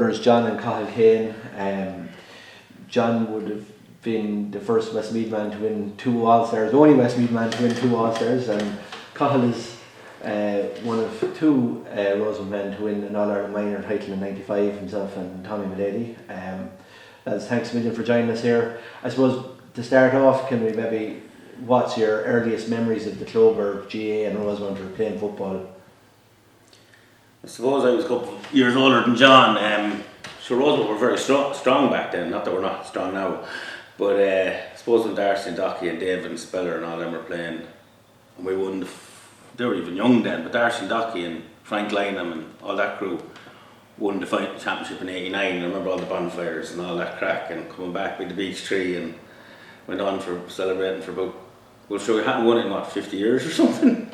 brothers John and Cathal Keane. John would have been the first Westmeath man to win 2 All-Stars, the only Westmeath man to win 2 All-Stars, and Cathal is one of 2 Rosemount men to win an All-Ireland minor title in '95, himself and Tommy Milady. Lads, thanks a million for joining us here. I suppose to start off, can we maybe, what's your earliest memories of the club or GA and Rosemount or playing football? I suppose I was a couple of years older than John. So Rosemount were very strong back then, not that we're not strong now. But I suppose when Darcy and Docky and David and Speller and all them were playing, and we won, they were even young then, but Darcy and Docky and Frank Lynham and all that crew won the championship in '89. I remember all the bonfires and all that crack, and coming back with the beech tree, and went on for celebrating for about, well sure we hadn't won it in 50 years or something.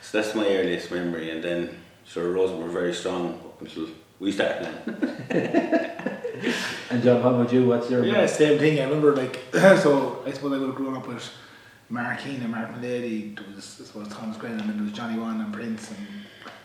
So that's my earliest memory, and then sure Rosemount were very strong up until we started playing. And John, how about you? What's your Yeah, same thing. I remember so I suppose I would have grown up with Mark Keane and Mark Milady. There was, I suppose, Thomas Grennan, and there was Johnny Wan and Prince and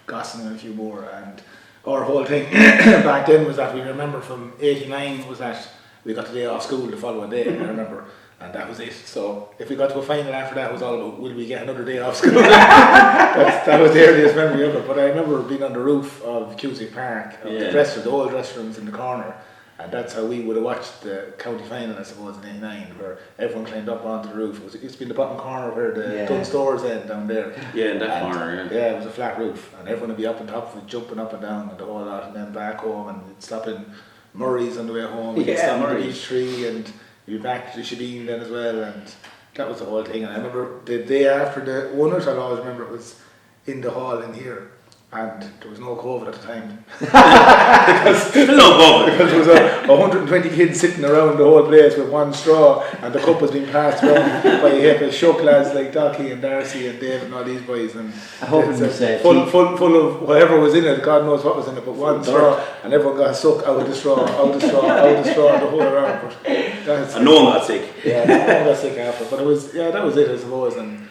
Gosling and a few more. And our whole thing back then was that we remember from '89 was that we got the day off school the following day, I remember, and that was it. So if we got to a final after that, it was all about will we get another day off school. That was the earliest memory of it. But I remember being on the roof of Cusick Park, of the old dressing rooms in the corner. And that's how we would have watched the county final, I suppose, in '89, where everyone climbed up onto the roof. It used to be in the bottom corner where the Dunn Stores end down there. Yeah, in that corner, yeah. Yeah, it was a flat roof, and everyone would be up on top of it, jumping up and down and the whole lot, and then back home, and you'd stop in Murray's on the way home, you'd stop in the beech tree, and you'd be back to the Shebeen then as well, and that was the whole thing. And I remember the day after the winners, I'll always remember it was in the hall in here. And there was no COVID at the time. because there was 120 kids sitting around the whole place with one straw, and the cup was being passed around by a heap of shook lads like Docky and Darcy and David and all these boys. And I hope it was full of whatever was in it, God knows what was in it, but one straw, and everyone got sucked out of the straw, out of the straw, out of the straw, the whole around. And no one got sick. Yeah, no one got sick after. But it was, that was it, I suppose. And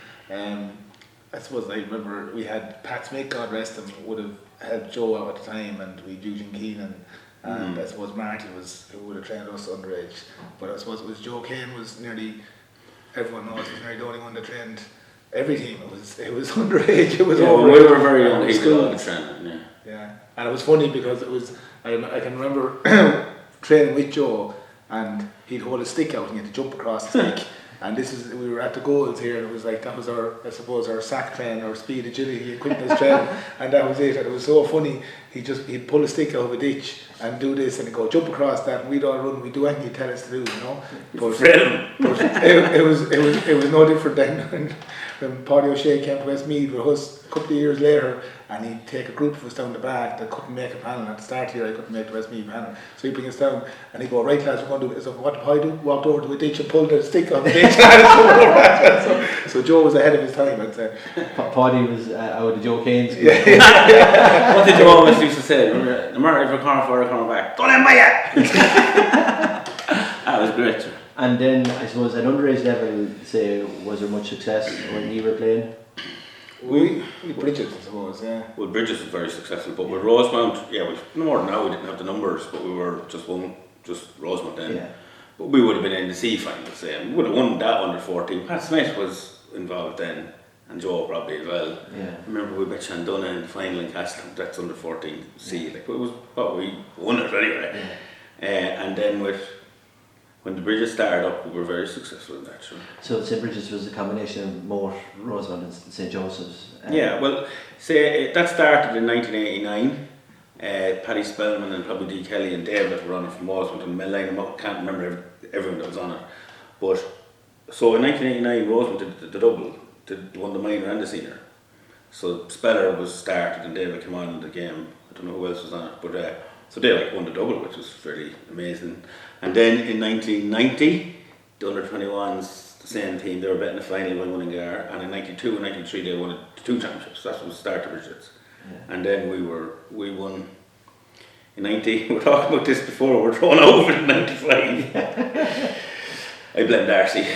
I suppose I remember we had Pat Smith, God rest him, would have helped Joe out at the time, and we had Eugene Keane, and I suppose Martin was who would have trained us underage. But I suppose it was Joe Kane was nearly, everyone knows, was nearly the only one that trained every team. It was underage. It was over. We were very young. He did all the training. Yeah, and it was funny because it was I can remember training with Joe, and he'd hold a stick out and you had to jump across the stick. And we were at the goals here, and it was like, that was our sack train, our speed, agility, quickness train, and that was it. And it was so funny, he'd pull a stick out of a ditch and do this, and he'd go, jump across that, and we'd all run, we'd do anything he'd tell us to do, you know. But it was no different then when Paddy O'Shea came to Westmeath with us a couple of years later, and he'd take a group of us down the back that couldn't make a panel. At the start here, I couldn't make the Westmeath panel, so he'd bring us down, and he'd go, right lads, we're going to do it. So what did I do? Walked over to a ditch and pulled the stick on the ditch. So Joe was ahead of his time, I'd say. Paddy was out of Joe Kane's school. What did you always used to say? No matter if you're corner forward or corner back, don't let him buy it! That was great. And then I suppose at underage level, say, was there much success when you were playing? We Bridges, I suppose, yeah. Well, Bridges was very successful, but with Rosemount, we more than now, we didn't have the numbers, but we were just Rosemount then. Yeah. But we would have been in the C final, say, and we would have won that under 14. Pat Smith was involved then, and Joe probably as well. Yeah. I remember we beat Shandonna in the final in Cathal, that's under 14 C. Like, it was, we won it anyway. Yeah. And then when the Bridges started up, we were very successful in that. Sure. So St. Bridges was a combination of Moat, Rosemount and St. Joseph's? Yeah, well, say that started in 1989. Paddy Spellman and probably D. Kelly and David were on it from Rosemount and Melline. I can't remember everyone that was on it. But so in 1989, Rosemount did the double, won the minor and the senior. So Speller was started and David came on in the game. I don't know who else was on it, but so they won the double, which was fairly amazing. And then in 1990, the under 21s, the same team, they were betting the final by winning Gar, and in 92 and 93 they won the 2 championships. That was the start of Bridges. Yeah. And then we won in 90. We were talking about this before. We were thrown over in 95. I blame Darcy.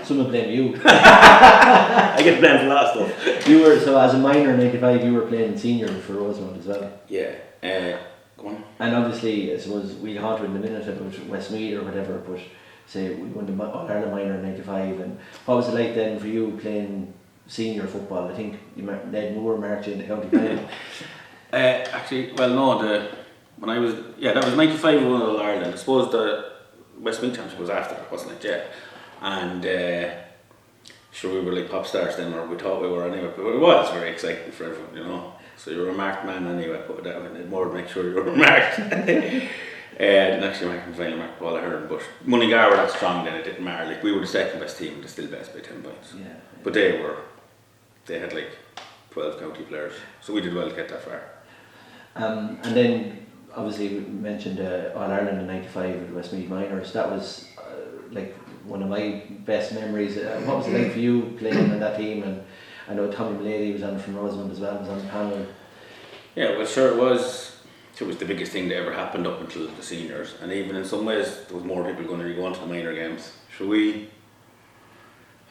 Someone blame you. I get blamed for a lot of stuff. You were, so as a minor in 95, you were playing senior for Rosemount as well. Yeah. Go on. And obviously, I suppose we'll talk to in a minute about Westmeath or whatever, but say we won the All-Ireland minor in '95, and what was it like then for you playing senior football? I think Ned Moore marched in the county final. Actually, well, no, when I was, that was '95 we won All-Ireland. I suppose the Westmeath Championship was after that, wasn't it? Yeah. And sure, we were like pop stars then, or we thought we were anyway, but it was very exciting for everyone, you know. So you were a marked man anyway, put it that way. More to make sure you were marked. I didn't actually mark in the final, marked Paul Ahern, but Mullingar were that strong then, it didn't matter. Like, we were the second best team, they're still best by 10 points. Yeah. But they had like 12 county players, so we did well to get that far. And then obviously we mentioned All-Ireland in '95 with Westmeath Minors. That was like one of my best memories. What was it like for you playing on that team? And I know Tommy Mulady was on from Rosemount as well, was on the panel. Yeah, well, sure, it was the biggest thing that ever happened up until the seniors, and even in some ways there was more people going to be going to the minor games. So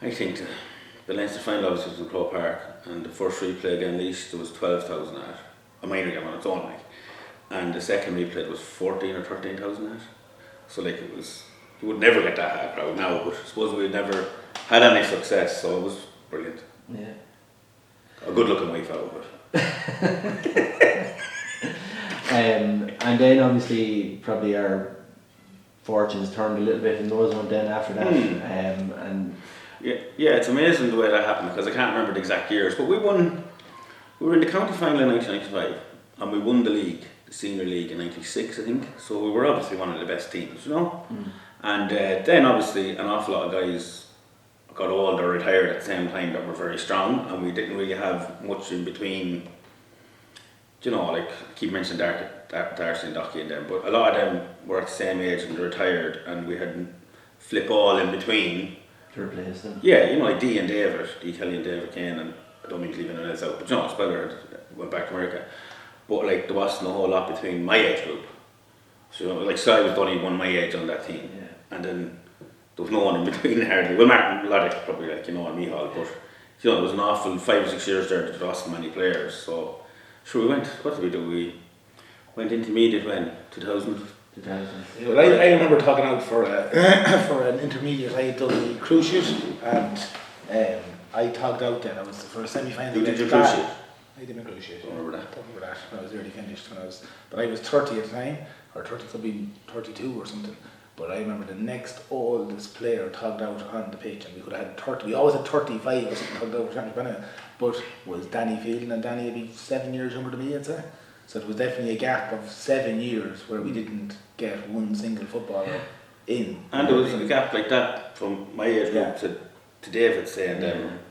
I think the Leinster final was in Crow Park, and the first replay again Leash there was 12,000 at a minor game on its own, like, and the second replay was 14 or 13,000 at. So like it was, you would never get that high crowd now, but I suppose we never had any success, so it was brilliant. Yeah. A good looking wee fellow, but. And then obviously probably our fortunes turned a little bit in Rosemount then after that. And yeah, it's amazing the way that happened, because I can't remember the exact years, but we were in the county final in 1995, and we won the league, the senior league in '96, I think. So we were obviously one of the best teams, you know. And then obviously an awful lot of guys got old or retired at the same time that were very strong, and we didn't really have much in between. You know, like I keep mentioning Darcy and Docky and them, but a lot of them were at the same age and retired, and we had flip all in between to replace them. Yeah, you know, like D Kelly and David Keane, and I don't mean to leave anyone else out, but you know, Speller went back to America. But like there wasn't a whole lot between my age group. So you know, like Sly was only one my age on that team, and then there was no one in between hardly. Well, Martin Loddick probably, like, you know, and Mihal, but you know, there was an awful 5 or 6 years there that there wasn't many players. So sure, we went. What did we do? We went intermediate when 2000. Yeah, well, I remember talking out for for an intermediate. I had done the cruise shoot, and I togged out then. I was for a semi-final. You did your cruise shoot? I did my cruise shoot. I remember that. When I was nearly finished. But I was 30 at the time, or 30 could be 32 or something. But I remember the next oldest player togged out on the pitch, and we could have had 30. We always had 35 or something togged out for championship, but was Danny Field, and Danny would be 7 years younger than me, I'd say. So it was definitely a gap of 7 years where we didn't get one single footballer in. And there was a gap like that from my age group to David's saying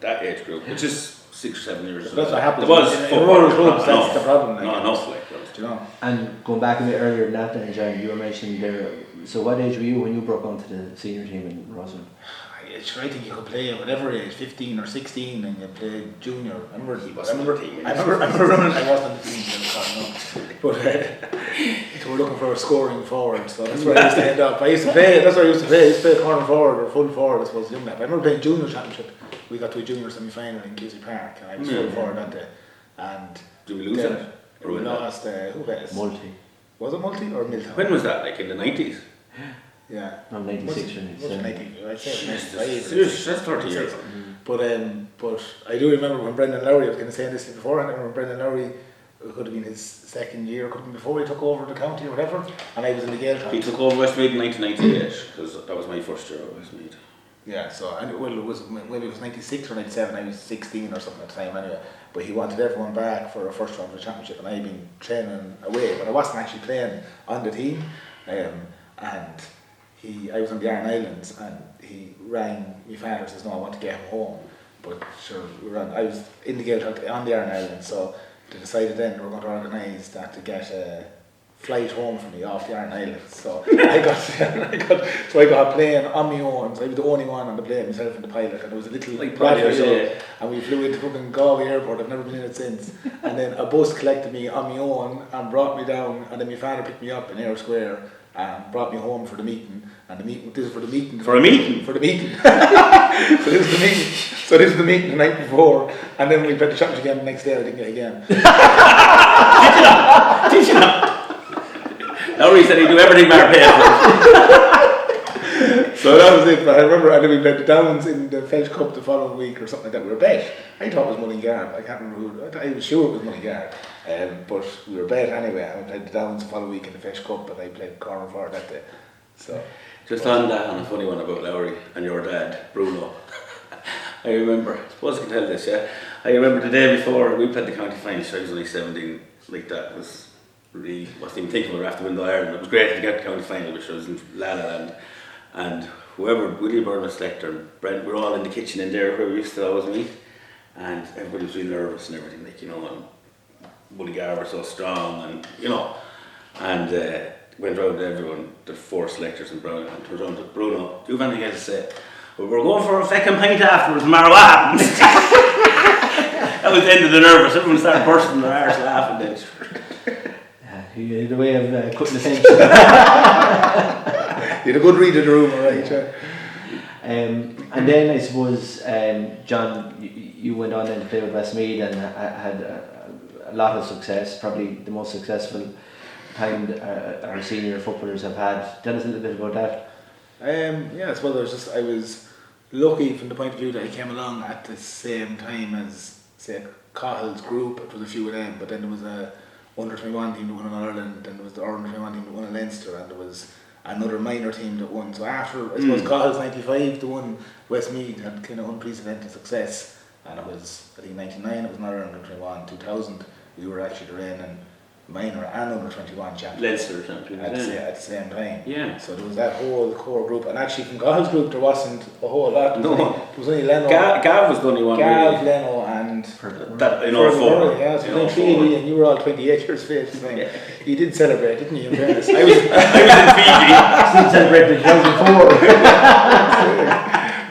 that age group, which is 6 or 7 years. So that's what happens. There was in rural clubs, that's the problem. Like, not enough, like, you know. And going back a bit earlier than that, then, John, you were mentioning there. So what age were you when you broke onto the senior team in Rosemount? I think you could play at whatever age, 15 or 16, and you played junior. I remember running. I wasn't on the team, but so we're looking for a scoring forward. So that's where I used to end up. I used to play. That's where I used to play. I used to play corner forward or full forward. I suppose young lad. I remember playing junior championship. We got to a junior semi-final in Kesey Park, and I was full forward that day. And did we lose it? Or we lost. Who was Multi. Was it Multi or Milton? When was that? Like in the 90s? Yeah. I'm 96 when it's 90. I'd say that's 30 years. But I do remember when Brendan Lowry, I was going to say this before, I remember Brendan Lowry, it could have been his second year, could have been before he took over the county or whatever, and I was in the Gael. He took over Westmeath in 1998, because that was my first year at Westmeath. Yeah, so, and it was maybe it was 96 or 97, I was 16 or something at the time anyway, but he wanted everyone back for a first round of the championship, and I'd been training away, but I wasn't actually playing on the team, and I was on the Iron Islands, and he rang my father and says, no, I want to get him home. But sure, I was in the Gael on the Iron Islands, so they decided then they were going to organise that to get a flight home for me off the Iron Islands. So I got a plane on my own, so I was the only one on the plane, myself and the pilot, and it was a little and we flew into fucking Galway airport. I've never been in it since. And then a bus collected me on my own and brought me down, and then my father picked me up in Ayr Square and brought me home for the meeting. And this is for the meeting. For a meeting? For the meeting. So this is the meeting the night before, and then we played the championship again the next day. I didn't get it again. Did you not? Lowry said he'd do everything but pay for it. So that was it. But I remember, and then we played the Downs in the French Cup the following week or something like that. We were bet. I thought it was Mullingar. I can't remember who. I was sure it was Mullingar. But we were bet anyway. And we played the Downs the following week in the French Cup, and I played corner forward that day. So just on that, on a funny one about Lowry and your dad, Bruno. I remember, I suppose I can tell this, yeah. I remember the day before we played the county final, so I was only 17, like that was really, wasn't even thinking we were after winning Ireland. It was great to get the county final, which was in La La Land. And whoever, Willie Burman, Selector and Brent, we were all in the kitchen in there where we used to always meet. And everybody was really nervous and everything, like, you know, and Mullingar were so strong and, you know. And went round to everyone, the 4 selectors and Brown, and turned around to Bruno, do you have anything else to say? Well, we're going for a second pint afterwards, no matter what happens. That was the end of the nervous. Everyone started bursting their arse laughing then. He had a way of cutting the tension. you had a good read of the room, alright. And then I suppose, John, you went on then to play with Westmeath and had a lot of success, probably the most successful time our senior footballers have had. Tell us a little bit about that. Yeah, I suppose I was lucky from the point of view that I came along at the same time as, say, Cathal's group. It was a few of them, but then there was a under-21 team that won in Ireland, and there was the under-21 team that won in Leinster, and there was another minor team that won. So after, I suppose, Cathal's 95, the one Westmeath had kind of unprecedented success, and it was, I think, 99, it was another under-21, 2000, we were actually the reigning minor and under-21 champions. Leinster champions. At the same time. Yeah. So there was that whole core group, and actually from Cathal's group there wasn't a whole lot. There was only Leno. Gav was the only one. Gav, really. Leno, and that in all four. Yeah, so then 3 of you, and you were all 28 years of age. Yeah. You did celebrate, didn't you? In fairness. I was in Fiji. Still celebrated 2004.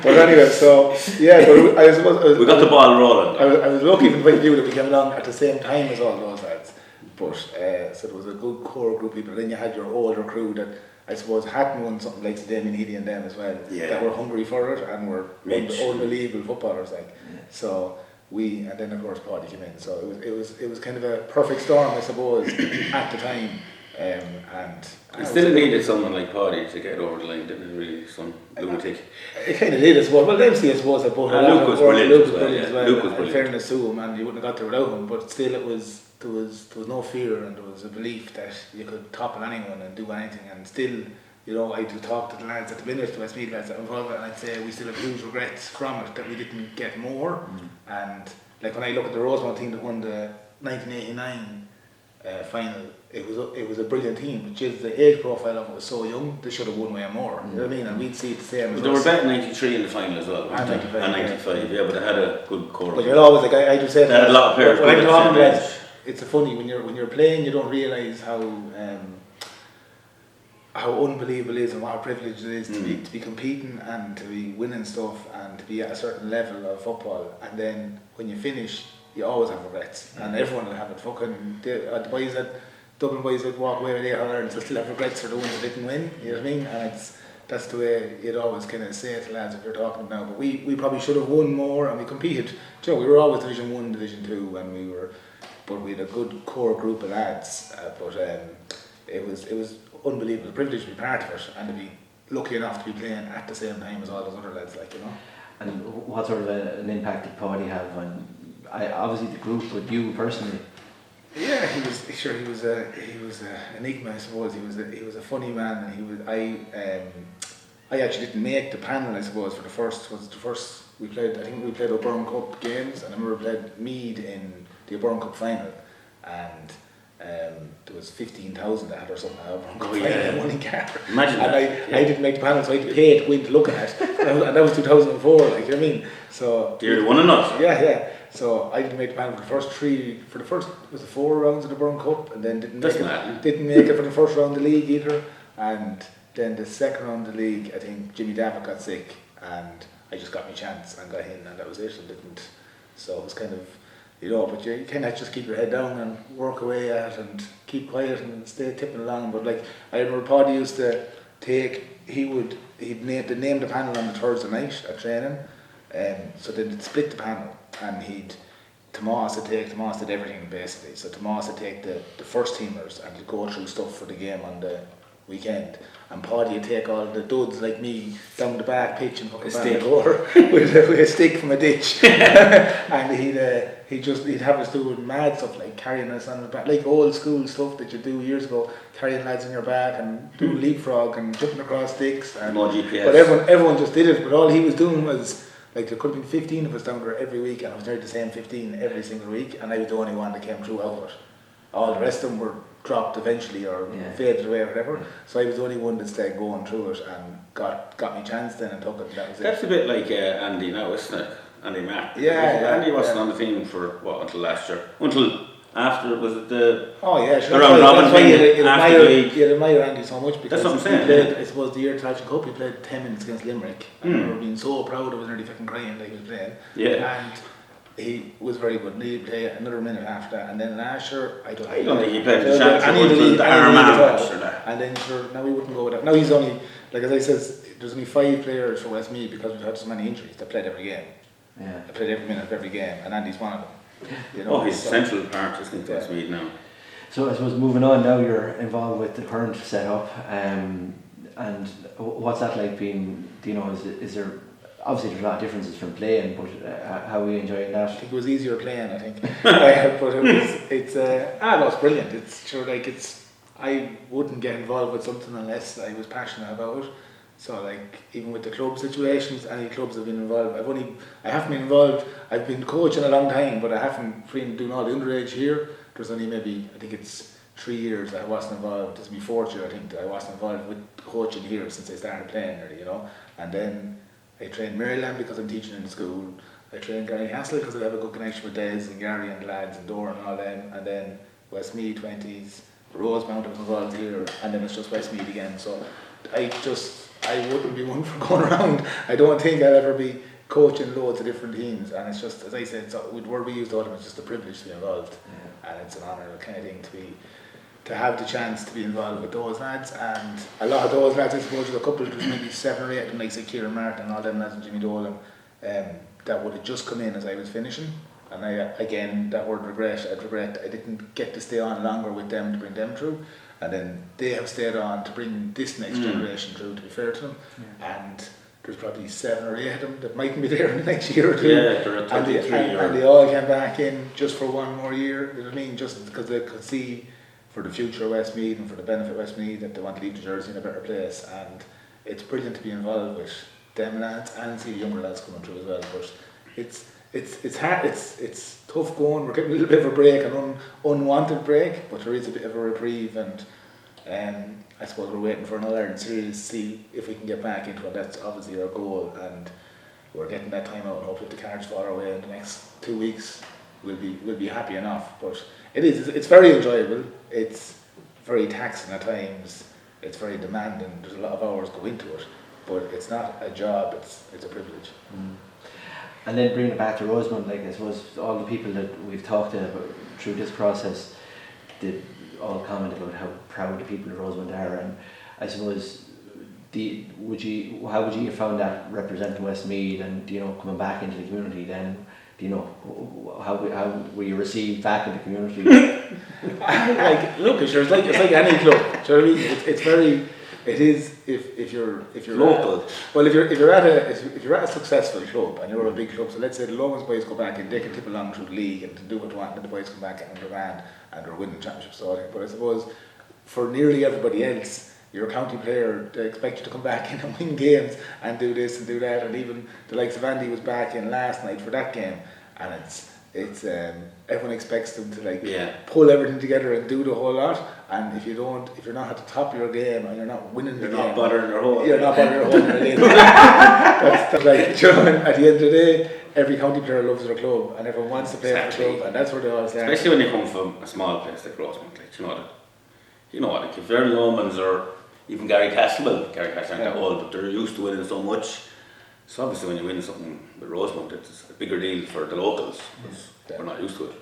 But anyway, so yeah, but I suppose we got the ball rolling. I was lucky from the point of view that we came along at the same time as all those lads. But so there was a good core group of people. Then you had your older crew that I suppose hadn't won something like Damien Healy and them as well. Yeah. That were hungry for it and were unbelievable footballers. Like so, and then of course Paddy came in. So it was kind of a perfect storm, I suppose, at the time. And I still needed someone like Paddy to get over the line, didn't it? Really, some lunatic. It kind of did, I suppose. Well, Dempsey, I suppose, I both Luke was brilliant as well. well. Luke was In brilliant. fairness to him, and you wouldn't have got there without him. But still, there was no fear, and there was a belief that you could topple anyone and do anything. And still, you know, I do talk to the lads at the minute, the Westmeath lads that were involved, and I'd say we still have huge regrets from it that we didn't get more. And like when I look at the Rosemount team that won the 1989 final, it was a brilliant team, but just the age profile of it was so young, they should have won way more. You know what I mean? And we'd see it the same as They were better 93 in the final as well. And 95, and 95, yeah, but they had a good core. But you're always like I do say they had a lot of players. when I'm talking good at about the same age. it's a funny when you're playing, you don't realise how unbelievable it is and what a privilege it is to be competing and to be winning stuff and to be at a certain level of football, and then when you finish you always have regrets, and everyone will have it. Fucking the boys that Dublin boys that walk away with 8 Ireland will still have regrets for the ones that didn't win. You know what I mean? And that's the way you'd always kind of say it to lads if you're talking now. But we probably should have won more, and we competed. You know, we were always Division 1, Division 2, and but we had a good core group of lads. But it was unbelievable, privilege to be part of it, and to be lucky enough to be playing at the same time as all those other lads, like, you know. And what sort of an impact did Paddy have on, obviously the group, but you personally? Yeah, he was an enigma, I suppose. He was a funny man, and I actually didn't make the panel, I suppose, for the first we played. I think we played O'Byrne Cup games, and I remember we played Meath in the O'Byrne Cup final, and there was 15,000 that had or something. O'Byrne Cup final in one car. Imagine and that. I didn't make the panel, so I had to pay to go in to look at it, and that was 2004. Like, you know what I mean? So You're the one and us. Yeah. So I didn't make the panel for the first was the 4 rounds of the Burn Cup, and then didn't make it for the first round of the league either. And then the second round of the league, I think Jimmy Davitt got sick, and I just got my chance and got in, and that was it. And didn't. So it was kind of, you know, but you kind of just keep your head down and work away at it and keep quiet and stay tipping along. But like I remember, Paddy used to he'd name the panel on the Thursday night at training. So they'd split the panel, and he'd Tomas did everything basically. So Tomas would take the first teamers and he'd go through stuff for the game on the weekend. And Paddy would take all the dudes like me down the back pitch and fucking bang the door with a stick from a ditch. And he'd have us doing mad stuff like carrying us on the back, like old school stuff that you do years ago, carrying lads on your back and doing leapfrog and jumping across sticks. And, no GPS. But everyone just did it. But all he was doing was, like, there could have been 15 of us down there every week, and I was nearly the same 15 every single week, and I was the only one that came through out of it. All the rest of them were dropped eventually or faded away or whatever. So I was the only one that stayed going through it and got me chance then and took it. And that was That's a bit like Andy now, isn't it? Andy Mack. Yeah. Andy wasn't on the team for until last year. Until after, was it the... Oh yeah, sure. The round robin thing after the league. You admire Andy so much because that's what I'm saying. He played, I suppose the year Tailteann Cup, he played 10 minutes against Limerick. I remember being so proud, I was nearly fucking crying like he was playing. Yeah. And he was very good. He played another minute after that, and then last year I don't think he played the championship. The Armagh. And then sure, now we wouldn't go with that. Now he's only, like as I says, there's only 5 players for Westmeath because we've had so many injuries that played every game. Yeah. They played every minute of every game, and Andy's one of them. You know, he's central part, isn't he, Westmeath now. So I suppose moving on now, you're involved with the current setup, and what's that like being? Do you know, is there obviously there's a lot of differences from playing, but how are you enjoying that? I think it was easier playing, I think. But it's brilliant. It's sure like I wouldn't get involved with something unless I was passionate about it. So like even with the club situations, any clubs have been involved. I haven't been involved. I've been coaching a long time, but I haven't been doing all the underage here. There's only maybe, I think it's 3 years that I wasn't involved. This is my 4th year, I think, that I wasn't involved with coaching here since I started playing there, you know. And then I trained Maryland because I'm teaching in the school. I trained Cathal because I have a good connection with Des and Gary and the lads and Dora and all them. And then Westmeath 20s, Rosemount I was involved here, and then it's just Westmeath again. So I wouldn't be one for going around. I don't think I'll ever be coaching loads of different teams, and it's just, as I said, so with word we use all of them, it's just a privilege to be involved, and it's an honour kind of thing to have the chance to be involved with those lads. And a lot of those lads, I suppose, there's a couple, there's maybe 7 or 8 of them, like say Kieran Martin and all them lads and Jimmy Dolan, that would have just come in as I was finishing. And that word regret, I'd regret I didn't get to stay on longer with them to bring them through. And then they have stayed on to bring this next generation through, to be fair to them. And there's probably 7 or 8 of them that mightn't be there in the next year or two. Yeah, they're at 23 and they all came back in just for one more year. You know what I mean? Just because they could see for the future of Westmeath and for the benefit of Westmeath that they want to leave the jersey in a better place. And it's brilliant to be involved with them lads and see the younger lads coming through as well. But it's hard, it's tough going. We're getting a little bit of a break, an unwanted break, but there is a bit of a reprieve, and I suppose we're waiting for another Ireland series to see if we can get back into it. That's obviously our goal, and we're getting that time out, and hopefully if the cards fall our way in the next 2 weeks, we'll be happy enough. But it's very enjoyable. It's very taxing at times. It's very demanding. There's a lot of hours go into it, but it's not a job. It's a privilege. And then bringing it back to Rosemount, like I suppose all the people that we've talked to about through this process did all comment about how proud the people of Rosemount are, and I suppose how would you have found that representing Westmeath and coming back into the community then? How were you received back in the community? Look, it's like any club. Do you know what I mean? It is if you're local. Well, if you're at a successful club and you're a big club, so let's say the Lomans boys go back and they can tip along through the league and do what they want, and the boys come back and they're winning championships. But I suppose for nearly everybody else, you're a county player, they expect you to come back in and win games and do this and do that, and even the likes of Andy was back in last night for that game, and it's everyone expects them to pull everything together and do the whole lot. And if you're not at the top of your game and you're not winning the game, you're not bothering your whole. You're not bothering your whole game. That's like, you know, at the end of the day, every county player loves their club and everyone wants to play for the club, and that's where they all start. Especially when you come from a small place like Rosemount, you know what, if they're Lomans or even Gary Cathal aren't that old, but they're used to winning so much. So obviously when you win something with Rosemount, it's a bigger deal for the locals, because we're not used to it.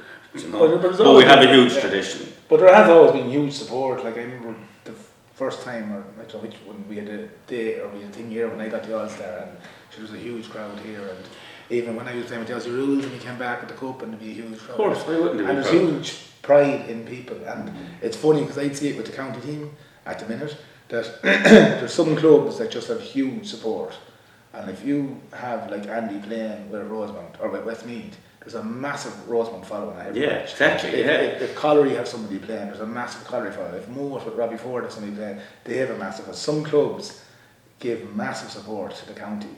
But we have a huge tradition. But there has always been huge support. Like I remember the first time, or I don't know when we had a day or we had a thing here when I got the All-Star, and there was a huge crowd here, and even when I was playing with Chelsea Rules and we came back at the cup and there'd be a huge crowd. Of course, why wouldn't there be And there's crowd? huge pride in people, and it's funny because I'd see it with the county team at the minute that there's some clubs that just have huge support, and if you have like Andy playing with Rosemount or with Westmeath, there's a massive Rosemount following at every Yeah, match. exactly. If Colliery have somebody playing, there's a massive Colliery following. If Moat with Robbie Ford have somebody playing, they have a massive. Some clubs give massive support to the county.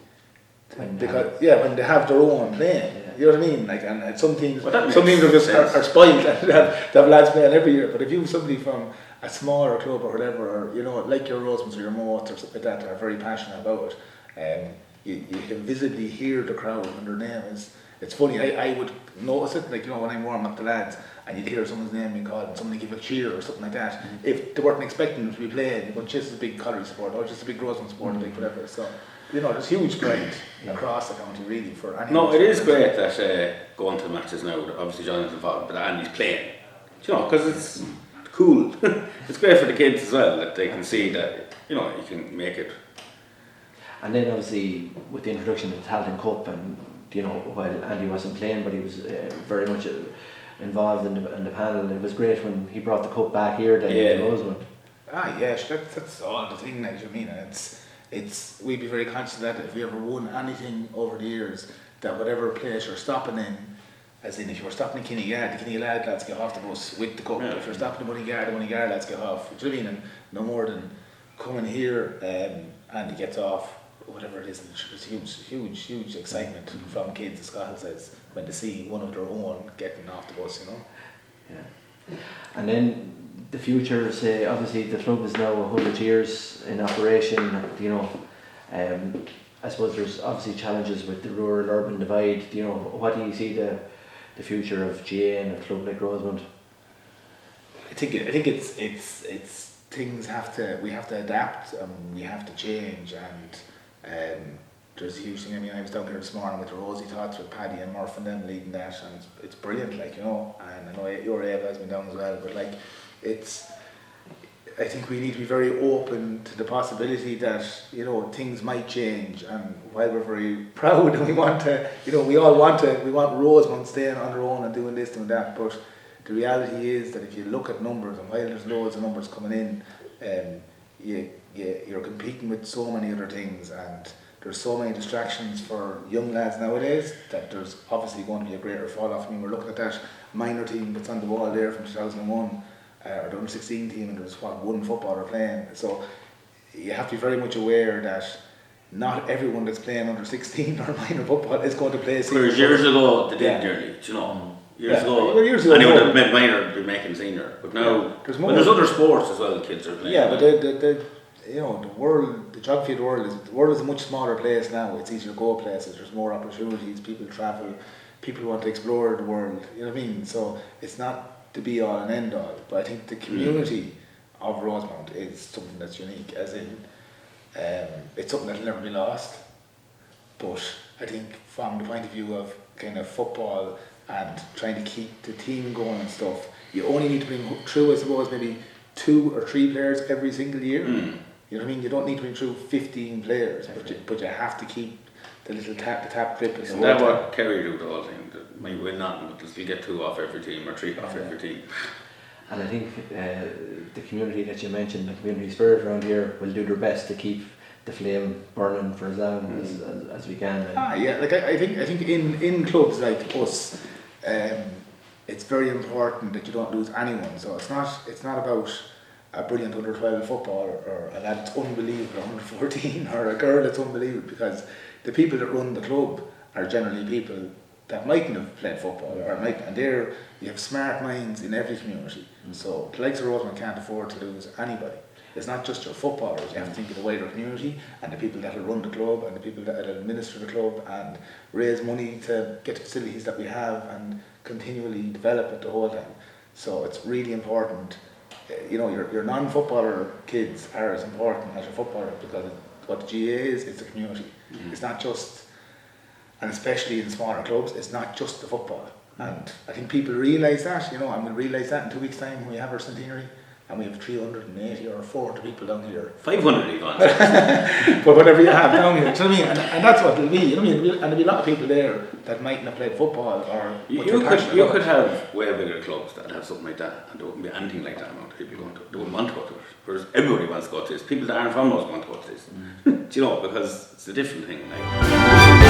When they have their own playing, you know what I mean. Like, and some teams, are just are spoiled and they have lads playing every year. But if you have somebody from a smaller club or whatever, or like your Rosemount or your Moat or something like that, that are very passionate about it, you can visibly hear the crowd when their name is. It's funny. I would notice it, like when I'm warming up the lads, and you'd hear someone's name being called, and somebody give a cheer or something like that. If they weren't expecting them to be playing, but just a big Colliery support or just a big Rosemount support, big whatever. So. There's huge pride across the county, really, for anyone. No, it is great that going to the matches now, obviously Johnny's involved, but Andy's playing. Because it's cool. It's great for the kids as well, that they can see that, you can make it. And then obviously with the introduction of the Talton Cup, and while Andy wasn't playing, but he was very much involved in the panel, it was great when he brought the cup back here then to Rosemount. That's all the thing, like, I mean, we'd be very conscious of that if we ever won anything over the years, that whatever place you're stopping in, as in if you're stopping in Kinnegard, the Kinnegard lads get off the bus with the cup. Yeah. If you're stopping in Moneygard, the Moneygard lads get off. Do you know what I mean? And no more than coming here and he gets off, whatever it is, and there's huge excitement from kids, as Cathal says, when they see one of their own getting off the bus, Yeah. And then the future, say, obviously the club is now 100 years in operation, I suppose there's obviously challenges with the rural-urban divide. What do you see the future of GA and a club like Rosemount? I think it's things we have to adapt, we have to change, and there's a huge thing. I mean, I was down here this morning with the Rosy Tots with Paddy and Murph and them leading that, and it's brilliant, and I know your Ava has been down as well, but I think we need to be very open to the possibility that things might change, and while we're very proud and we want to, we want Rosemount staying on their own and doing this and that, but the reality is that if you look at numbers, and while there's loads of numbers coming in, you're competing with so many other things, and there's so many distractions for young lads nowadays that there's obviously going to be a greater fall off. I mean, we're looking at that minor team that's on the wall there from 2001, or the under-16 team, and there's one footballer playing. So you have to be very much aware that not everyone that's playing under-16 or minor football is going to play. Whereas years ago they did nearly, Years ago, anyone that meant minor would be making senior, but now there's other sports as well. Kids are playing. Yeah, but the world, the geography of the world is a much smaller place now. It's easier to go places. There's more opportunities. People travel. People want to explore the world. You know what I mean? So it's not the be all and end all. But I think the community of Rosemount is something that's unique. As in, it's something that'll never be lost. But I think from the point of view of kind of football and trying to keep the team going and stuff, you only need to bring through, I suppose, maybe 2 or 3 players every single year. You know what I mean? You don't need to bring through 15 players, but you have to keep the little tap grip. Isn't that what Kerry do the whole thing? They might win nothing, but you'll get 2 off every team or 3 off every team. And I think the community that you mentioned, the community spirit around here, will do their best to keep the flame burning for as long as we can. Like I think in clubs like us, it's very important that you don't lose anyone. So it's not about a brilliant under 12 footballer or a lad that's unbelievable, under 14, or a girl that's unbelievable, because the people that run the club are generally people that mightn't have played football and you have smart minds in every community. So the likes of Rosemount can't afford to lose anybody. It's not just your footballers, you have to think of the wider community and the people that will run the club and the people that will administer the club and raise money to get the facilities that we have and continually develop it the whole time. So it's really important. Your non-footballer kids are as important as your footballer, because what the GA is, it's the community. It's not just, and especially in smaller clubs, it's not just the football. And I think people realise that, and we'll realise that in 2 weeks' time when we have our centenary, and we have 380 or 400 people down here. 500 even. But whatever you have down here, do you know what I mean? And that's what it'll be, you know what I mean? And there'll be a lot of people there that mightn't have played football or You could have way bigger clubs that have something like that, and there wouldn't be anything like that amount of people going to it. They wouldn't want to go to it. Whereas everybody wants to go to this. People that aren't from us want to go to this. Do you know, because it's a different thing. Like.